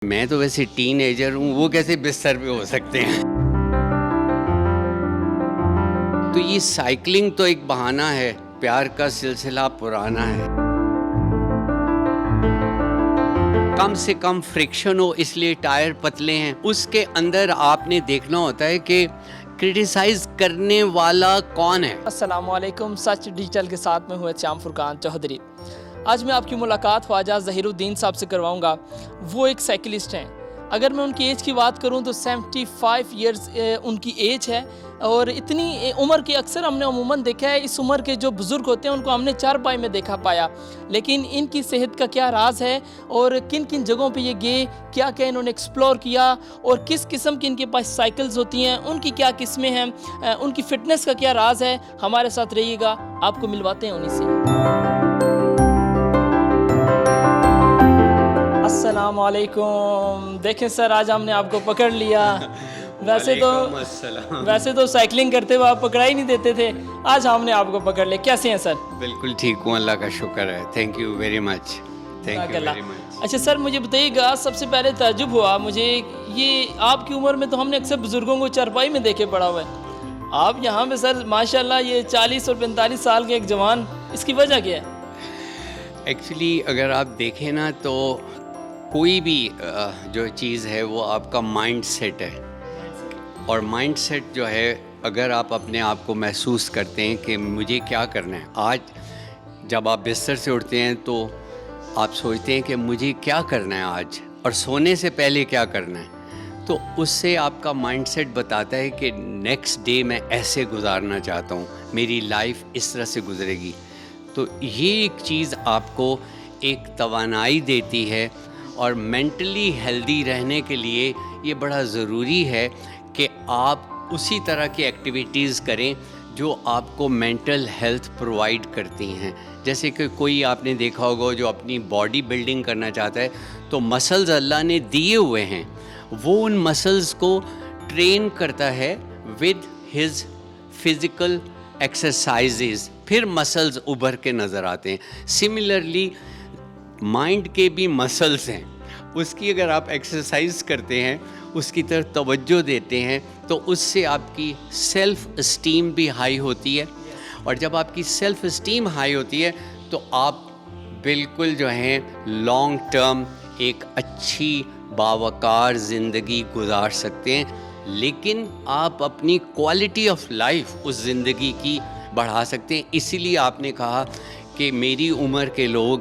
میں تو ویسے ٹین ایجر ہوں، وہ کیسے بستر پہ ہو سکتے ہیں؟ تو یہ سائیکلنگ تو ایک بہانہ ہے، پیار کا سلسلہ پرانا ہے۔ کم سے کم فرکشن ہو، اس لیے ٹائر پتلے ہیں۔ اس کے اندر آپ نے دیکھنا ہوتا ہے کہ کرٹیسائز کرنے والا کون ہے۔ السلام علیکم، سچ ڈیجیٹل کے ساتھ میں ہوں شام فرقان چودھری۔ آج میں آپ کی ملاقات خواجہ ظہیر الدین صاحب سے کرواؤں گا۔ وہ ایک سائیکلسٹ ہیں۔ اگر میں ان کی ایج کی بات کروں تو 75 ایئرز ان کی ایج ہے، اور اتنی عمر کے اکثر ہم نے عموماً دیکھا ہے اس عمر کے جو بزرگ ہوتے ہیں ان کو ہم نے چارپائی میں دیکھا پایا، لیکن ان کی صحت کا کیا راز ہے اور کن کن جگہوں پہ یہ گئے، کیا کیا انہوں نے ایکسپلور کیا، اور کس قسم کی ان کے پاس سائیکلز ہوتی ہیں، ان کی کیا قسمیں ہیں، ان کی فٹنس کا کیا راز ہے، ہمارے ساتھ رہیے گا، آپ کو ملواتے ہیں انہیں سے۔ السلام علیکم۔ دیکھیں سر، آج ہم نے آپ کو پکڑ لیا۔ ویسے تو سائیکلنگ کرتے ہوئے آپ پکڑا ہی نہیں دیتے تھے، آج ہم نے آپ کو پکڑ لیا۔ کیسے ہیں سر؟ بالکل ٹھیک ہوں، اللہ کا شکر ہے۔ Thank you very much, thank you very much. اچھا سر، مجھے بتائیے گا، سب سے پہلے تعجب ہوا مجھے، یہ آپ کی عمر میں تو ہم نے اکثر بزرگوں کو چارپائی میں دیکھے پڑا ہوا ہے، آپ یہاں پہ سر ماشاءاللہ یہ 40 اور 45 سال کے ایک جوان، اس کی وجہ کیا ہے؟ ایکچولی اگر آپ دیکھیں نا تو کوئی بھی جو چیز ہے وہ آپ کا مائنڈ سیٹ ہے، اور مائنڈ سیٹ جو ہے اگر آپ اپنے آپ کو محسوس کرتے ہیں کہ مجھے کیا کرنا ہے، آج جب آپ بستر سے اٹھتے ہیں تو آپ سوچتے ہیں کہ مجھے کیا کرنا ہے آج، اور سونے سے پہلے کیا کرنا ہے، تو اس سے آپ کا مائنڈ سیٹ بتاتا ہے کہ نیکسٹ ڈے میں ایسے گزارنا چاہتا ہوں، میری لائف اس طرح سے گزرے گی۔ تو یہ ایک چیز آپ کو ایک توانائی دیتی ہے، اور مینٹلی ہیلدی رہنے کے لیے یہ بڑا ضروری ہے کہ آپ اسی طرح کی ایکٹیویٹیز کریں جو آپ کو مینٹل ہیلتھ پرووائڈ کرتی ہیں۔ جیسے کہ کوئی آپ نے دیکھا ہوگا جو اپنی باڈی بلڈنگ کرنا چاہتا ہے تو مسلز اللہ نے دیے ہوئے ہیں، وہ ان مسلز کو ٹرین کرتا ہے ود ہز فزیکل ایکسرسائزز، پھر مسلز ابھر کے نظر آتے ہیں۔ سملرلی مائنڈ کے بھی مسلز ہیں، اس کی اگر آپ ایکسرسائز کرتے ہیں، اس کی طرف توجہ دیتے ہیں، تو اس سے آپ کی سیلف اسٹیم بھی ہائی ہوتی ہے، اور جب آپ کی سیلف اسٹیم ہائی ہوتی ہے تو آپ بالکل جو ہیں لانگ ٹرم ایک اچھی باوقار زندگی گزار سکتے ہیں، لیکن آپ اپنی کوالٹی آف لائف اس زندگی کی بڑھا سکتے ہیں۔ اسی لیے آپ نے کہا کہ میری عمر کے لوگ،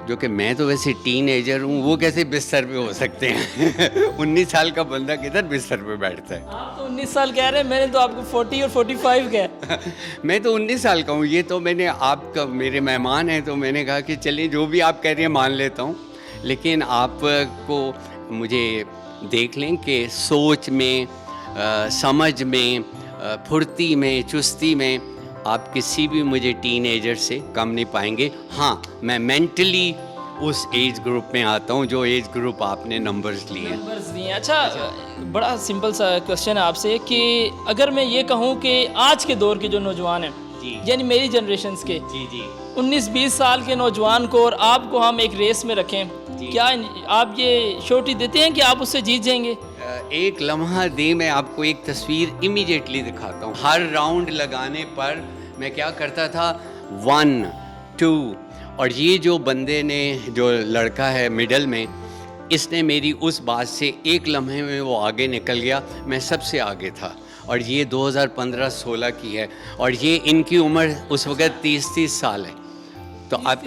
جو کہ میں تو ویسے ٹین ایجر ہوں، وہ کیسے بستر پہ ہو سکتے ہیں؟ 19 سال کا بندہ کدھر بستر پہ بیٹھتا ہے؟ آپ تو 19 سال کہہ رہے ہیں، میں نے تو آپ کو 40 اور 45 کہا۔ میں تو 19 سال کا ہوں، یہ تو میں نے آپ کا، میرے مہمان ہیں تو میں نے کہا کہ چلیے جو بھی آپ کہہ رہے ہیں مان لیتا ہوں، لیکن آپ کو مجھے دیکھ لیں کہ سوچ میں، سمجھ میں، پھرتی میں، چستی میں آپ کسی بھی مجھے ٹین ایجر سے کم نہیں پائیں گے۔ ہاں، میں مینٹلی اس ایج گروپ میں آتا ہوں جو ایج گروپ آپ نے نمبرز لیے ہیں۔ اچھا، بڑا سمپل سا کوشچن ہے آپ سے کہ اگر میں یہ کہوں کہ آج کے دور کے جو نوجوان ہیں، یعنی میری جنریشنز کے 19-20 سال کے نوجوان کو اور آپ کو ہم ایک ریس میں رکھیں، کیا آپ یہ شورٹی دیتے ہیں کہ آپ اس سے جیت جائیں گے؟ ایک لمحہ دے، میں آپ کو ایک تصویر امیڈیٹلی دکھاتا ہوں۔ ہر راؤنڈ لگانے پر میں کیا کرتا تھا، 1 2، اور یہ جو بندے نے، جو لڑکا ہے مڈل میں، اس نے میری اس بات سے ایک لمحے میں وہ آگے نکل گیا، میں سب سے آگے تھا، اور یہ 2015-16 کی ہے، اور یہ ان کی عمر اس وقت 30 سال ہے، تو آپ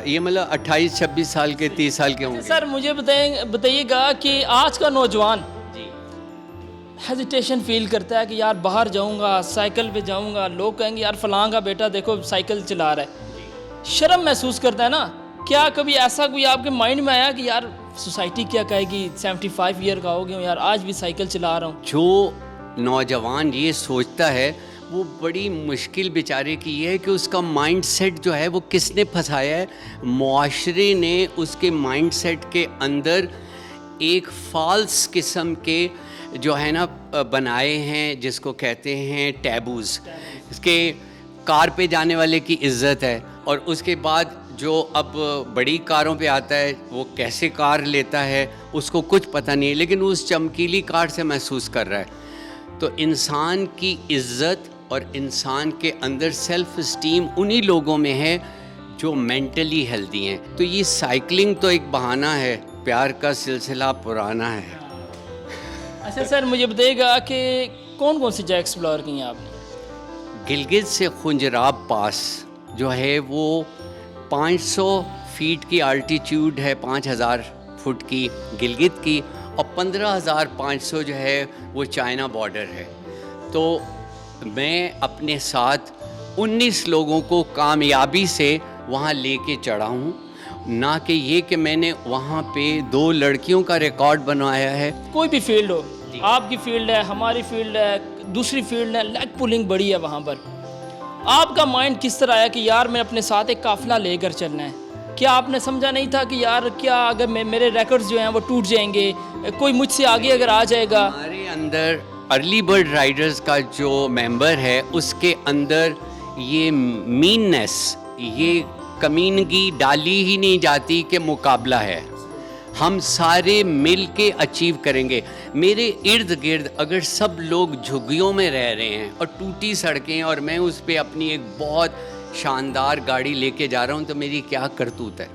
یہ مطلب 28-26 سال کے 30 سال کے ہوں گے۔ سر مجھے بتائیے گا کہ آج کا نوجوان ہیزیٹیشن فیل کرتا ہے کہ یار باہر جاؤں گا، سائیکل پہ جاؤں گا، لوگ کہیں گے یار فلاں کا بیٹا دیکھو سائیکل چلا رہا ہے، شرم محسوس کرتا ہے نا، کیا کبھی ایسا کوئی آپ کے مائنڈ میں آیا کہ یار سوسائٹی کیا کہے گی، 75 ایئر کا ہو گیا ہوں یار، آج بھی سائیکل چلا رہا ہوں؟ جو نوجوان یہ سوچتا ہے وہ بڑی مشکل بیچارے کی یہ ہے کہ اس کا مائنڈ سیٹ جو ہے وہ کس نے پھنسایا ہے؟ معاشرے نے اس کے مائنڈ سیٹ کے اندر ایک فالس قسم کے جو ہے نا بنائے ہیں، جس کو کہتے ہیں ٹیبوز، اس کے کار پہ جانے والے کی عزت ہے، اور اس کے بعد جو اب بڑی کاروں پہ آتا ہے وہ کیسے کار لیتا ہے اس کو کچھ پتہ نہیں ہے، لیکن اس چمکیلی کار سے محسوس کر رہا ہے۔ تو انسان کی عزت اور انسان کے اندر سیلف اسٹیم انہی لوگوں میں ہے جو مینٹلی ہیلدی ہیں۔ تو یہ سائیکلنگ تو ایک بہانہ ہے، پیار کا سلسلہ پرانا ہے۔ اچھا سر، مجھے بتائیے گا کہ کون کون سی جگہ ایکسپلور کی ہیں آپ نے؟ گلگت سے خنجراب پاس جو ہے وہ 500 فیٹ کی الٹیٹیوڈ ہے، 5000 فٹ کی گلگت کی، اور 15500 جو ہے وہ چائنا بارڈر ہے۔ تو میں اپنے ساتھ 19 لوگوں کو کامیابی سے وہاں لے کے چڑھا ہوں، نہ کہ یہ کہ میں نے وہاں پہ 2 لڑکیوں کا ریکارڈ بنایا ہے۔ کوئی بھی فیلڈ ہو، آپ کی فیلڈ ہے، ہماری فیلڈ ہے، دوسری فیلڈ ہے، لیگ پولنگ بڑی ہے وہاں پر، آپ کا مائنڈ کس طرح آیا کہ یار میں اپنے ساتھ ایک قافلہ لے کر چلنا ہے؟ کیا آپ نے سمجھا نہیں تھا کہ یار کیا اگر میرے ریکارڈز جو ہیں وہ ٹوٹ جائیں گے، کوئی مجھ سے آگے اگر آ جائے گا؟ ہمارے اندر ارلی برڈ رائڈرز کا جو ممبر ہے اس کے اندر یہ میننس، یہ کمینگی ڈالی ہی نہیں جاتی کہ مقابلہ ہے، ہم سارے مل کے اچیو کریں گے۔ میرے ارد گرد اگر سب لوگ جھگیوں میں رہ رہے ہیں اور ٹوٹی سڑکیں، اور میں اس پہ اپنی ایک بہت شاندار گاڑی لے کے جا رہا ہوں، تو میری کیا کرتوت ہے؟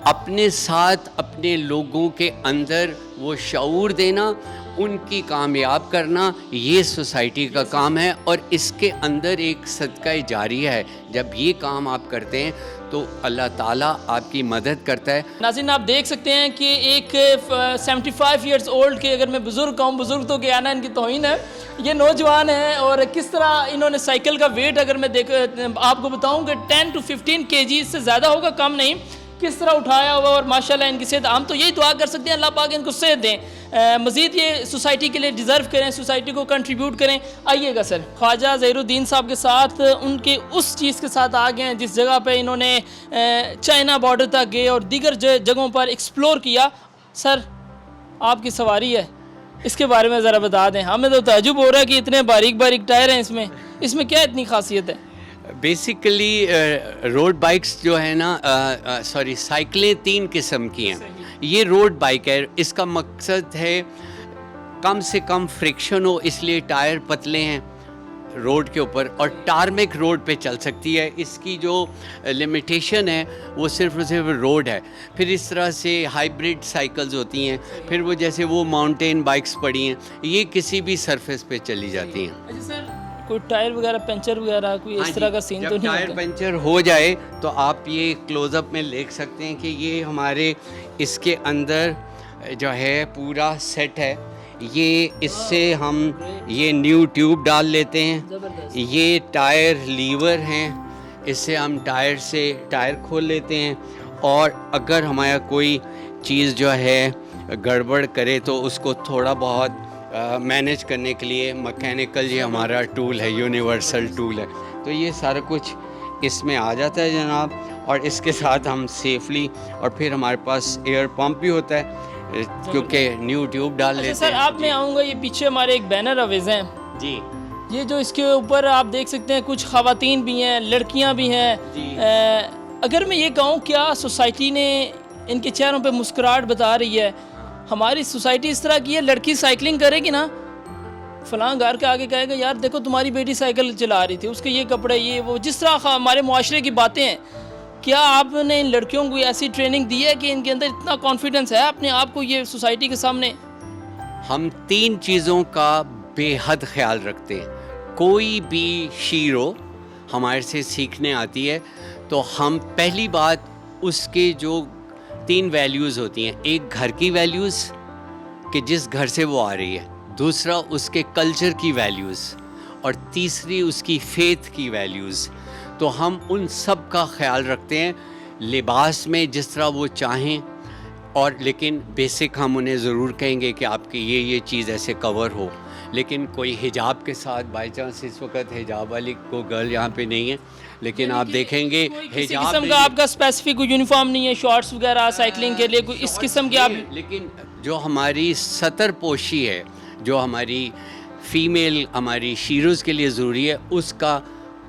اپنے ساتھ اپنے لوگوں کے اندر وہ شعور دینا، ان کی کامیاب کرنا، یہ سوسائٹی کا کام ہے، اور اس کے اندر ایک صدقہ جاریہ ہے۔ جب یہ کام آپ کرتے ہیں تو اللہ تعالیٰ آپ کی مدد کرتا ہے۔ ناظرین، آپ دیکھ سکتے ہیں کہ ایک 75 ایئرز اولڈ کے، اگر میں بزرگ کہوں، بزرگ تو کیا نا، ان کی توہین ہے، یہ نوجوان ہیں، اور کس طرح انہوں نے سائیکل کا ویٹ، اگر میں آپ کو بتاؤں کہ 10 to 15 kg سے زیادہ ہوگا، کم نہیں، کس طرح اٹھایا ہوا، اور ماشاءاللہ ان کی صحت، ہم تو یہی دعا کر سکتے ہیں اللہ پاک ان کو صحت دیں، مزید یہ سوسائٹی کے لیے ڈیزرو کریں، سوسائٹی کو کنٹریبیوٹ کریں۔ آئیے گا سر، خواجہ ظہیر الدین صاحب کے ساتھ ان کے اس چیز کے ساتھ آ گئے ہیں جس جگہ پہ انہوں نے چائنا بارڈر تک گئے اور دیگر جگہوں پر ایکسپلور کیا۔ سر، آپ کی سواری ہے، اس کے بارے میں ذرا بتا دیں، ہمیں تو تعجب ہو رہا ہے کہ اتنے باریک باریک ٹائر ہیں اس میں کیا اتنی خاصیت ہے؟ بیسیکلی روڈ بائکس جو ہے نا، سائیکلیں 3 قسم کی ہیں۔ یہ روڈ بائک ہے، اس کا مقصد ہے کم سے کم فرکشن ہو، اس لیے ٹائر پتلے ہیں روڈ کے اوپر، اور ٹارمک روڈ پہ چل سکتی ہے۔ اس کی جو لمیٹیشن ہے وہ صرف روڈ ہے۔ پھر اس طرح سے ہائیبرڈ سائیکلز ہوتی ہیں، پھر وہ جیسے وہ ماؤنٹین بائکس پڑی ہیں، یہ کسی بھی سرفیس پہ چلی جاتی ہیں۔ اچھا سر، کوئی ٹائر وغیرہ پنچر وغیرہ کوئی اس طرح کا سین تو نہیں جب ٹائر ہوتا؟ پنچر ہو جائے تو آپ یہ کلوز اپ میں دیکھ سکتے ہیں کہ یہ ہمارے اس کے اندر جو ہے پورا سیٹ ہے۔ یہ اس سے ہم یہ نیو ٹیوب ڈال لیتے ہیں، یہ ٹائر لیور ہیں، اس سے ہم ٹائر کھول لیتے ہیں، اور اگر ہمارا کوئی چیز جو ہے گڑبڑ کرے تو اس کو تھوڑا بہت مینیج کرنے کے لیے مکینیکل یہ ہمارا ٹول ہے، یونیورسل ٹول ہے۔ تو یہ سارا کچھ اس میں آ جاتا ہے جناب، اور اس کے ساتھ ہم سیفلی، اور پھر ہمارے پاس ایئر پمپ بھی ہوتا ہے کیونکہ نیو ٹیوب ڈال لیتے ہیں۔ سر، آپ میں آؤں گا، یہ پیچھے ہمارے ایک بینر اویز ہیں جی، یہ جو اس کے اوپر آپ دیکھ سکتے ہیں کچھ خواتین بھی ہیں، لڑکیاں بھی ہیں۔ اگر میں یہ کہوں، کیا سوسائٹی نے ان کے چہروں پہ مسکراہٹ بتا رہی ہے؟ ہماری سوسائٹی اس طرح کی ہے، لڑکی سائیکلنگ کرے گی نا، فلاں گھر کے آگے کہے گا یار دیکھو تمہاری بیٹی سائیکل چلا رہی تھی، اس کے یہ کپڑے، یہ وہ، جس طرح ہمارے معاشرے کی باتیں ہیں۔ کیا آپ نے ان لڑکیوں کو ایسی ٹریننگ دی ہے کہ ان کے اندر اتنا کانفیڈنس ہے اپنے آپ کو یہ سوسائٹی کے سامنے؟ ہم 3 چیزوں کا بے حد خیال رکھتے ہیں۔ کوئی بھی شیرو ہمارے سے سیکھنے آتی ہے تو ہم پہلی بات اس کے جو 3 ویلیوز ہوتی ہیں، ایک گھر کی ویلیوز کہ جس گھر سے وہ آ رہی ہے، دوسرا اس کے کلچر کی ویلیوز، اور تیسری اس کی فیتھ کی ویلیوز۔ تو ہم ان سب کا خیال رکھتے ہیں، لباس میں جس طرح وہ چاہیں، اور لیکن بیسک ہم انہیں ضرور کہیں گے کہ آپ کی یہ چیز ایسے کور ہو۔ لیکن کوئی حجاب کے ساتھ، بائی چانس اس وقت حجاب والی کو گرل یہاں پہ نہیں ہے، لیکن آپ دیکھیں گے کسی قسم کا آپ کا اسپیسیفک کوئی یونیفارم نہیں ہے، شارٹس وغیرہ سائیکلنگ کے لیے کوئی اس قسم کی آپ؟ لیکن جو ہماری ستر پوشی ہے، جو ہماری فیمیل ہماری شیروز کے لیے ضروری ہے، اس کا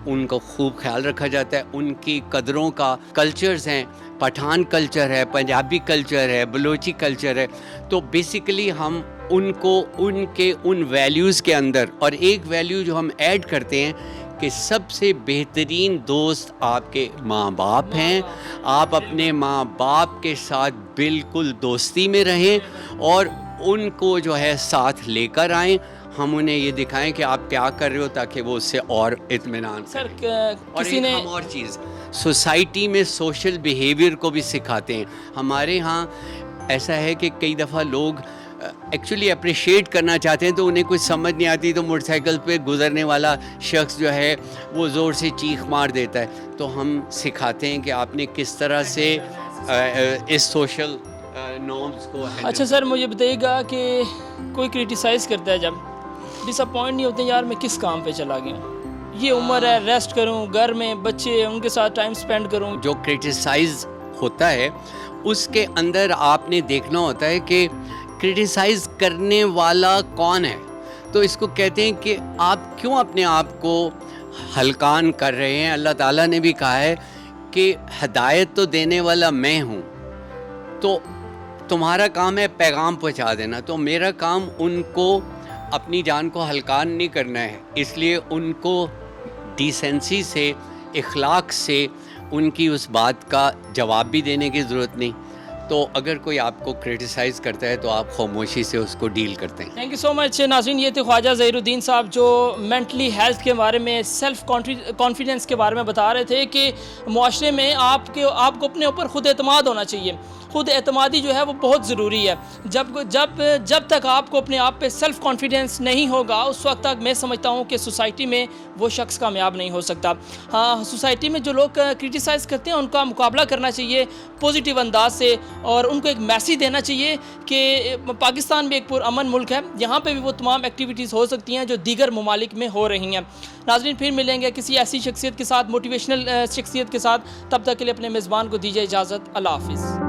ان کا خوب خیال رکھا جاتا ہے. ان کی قدروں کا کلچرز ہیں, پٹھان کلچر ہے, پنجابی کلچر ہے, بلوچی کلچر ہے. تو بیسیکلی ہم ان کو ان کے ان ویلیوز کے اندر, اور ایک ویلیو جو ہم ایڈ کرتے ہیں کہ سب سے بہترین دوست آپ کے ماں باپ ہیں. آپ اپنے ماں باپ کے ساتھ بالکل دوستی میں رہیں اور ان کو جو ہے ساتھ لے کر آئیں. ہم انہیں یہ دکھائیں کہ آپ کیا کر رہے ہو تاکہ وہ اس سے اور اطمینان سر کریں. اور کسی ایک نے ہم اور چیز سوسائٹی میں سوشل بیہیویئر کو بھی سکھاتے ہیں. ہمارے ہاں ایسا ہے کہ کئی دفعہ لوگ ایکچولی اپریشیٹ کرنا چاہتے ہیں تو انہیں کچھ سمجھ نہیں آتی, تو موٹر سائیکل پہ گزرنے والا شخص جو ہے وہ زور سے چیخ مار دیتا ہے. تو ہم سکھاتے ہیں کہ آپ نے کس طرح سے اس سوشل نارمز کو handle اچھا سر مجھے بتائیے گا کہ کوئی کرٹیسائز کرتا ہے جب ڈس اپوائنٹ نہیں ہوتے یار میں کس کام پہ چلا گیا, یہ عمر ہے ریسٹ کروں, گھر میں بچے ان کے ساتھ ٹائم سپینڈ کروں. جو کرٹیسائز ہوتا ہے اس کے اندر آپ نے دیکھنا ہوتا ہے کہ کرٹیسائز کرنے والا کون ہے. تو اس کو کہتے ہیں کہ آپ کیوں اپنے آپ کو ہلکان کر رہے ہیں. اللہ تعالیٰ نے بھی کہا ہے کہ ہدایت تو دینے والا میں ہوں, تو تمہارا کام ہے پیغام پہنچا دینا. تو میرا کام ان کو اپنی جان کو ہلکان نہیں کرنا ہے, اس لیے ان کو ڈیسنسی سے, اخلاق سے ان کی اس بات کا جواب بھی دینے کی ضرورت نہیں. تو اگر کوئی آپ کو کرٹیسائز کرتا ہے تو آپ خاموشی سے اس کو ڈیل کرتے ہیں. تھینک یو سو مچ ناظرین. یہ تھے خواجہ ظہیر الدین صاحب جو مینٹلی ہیلتھ کے بارے میں, سیلف کانفیڈنس کے بارے میں بتا رہے تھے کہ معاشرے میں آپ کو اپنے اوپر خود اعتماد ہونا چاہیے. خود اعتمادی جو ہے وہ بہت ضروری ہے. جب تک آپ کو اپنے آپ پہ سیلف کانفیڈنس نہیں ہوگا اس وقت تک میں سمجھتا ہوں کہ سوسائٹی میں وہ شخص کامیاب نہیں ہو سکتا. ہاں, سوسائٹی میں جو لوگ کرٹیسائز کرتے ہیں ان کا مقابلہ کرنا چاہیے پازیٹیو انداز سے, اور ان کو ایک میسیج دینا چاہیے کہ پاکستان بھی ایک پرامن ملک ہے, یہاں پہ بھی وہ تمام ایکٹیویٹیز ہو سکتی ہیں جو دیگر ممالک میں ہو رہی ہیں. ناظرین پھر ملیں گے کسی ایسی شخصیت کے ساتھ, موٹیویشنل شخصیت کے ساتھ. تب تک کے لیے اپنے میزبان کو دیجیے اجازت. اللہ حافظ.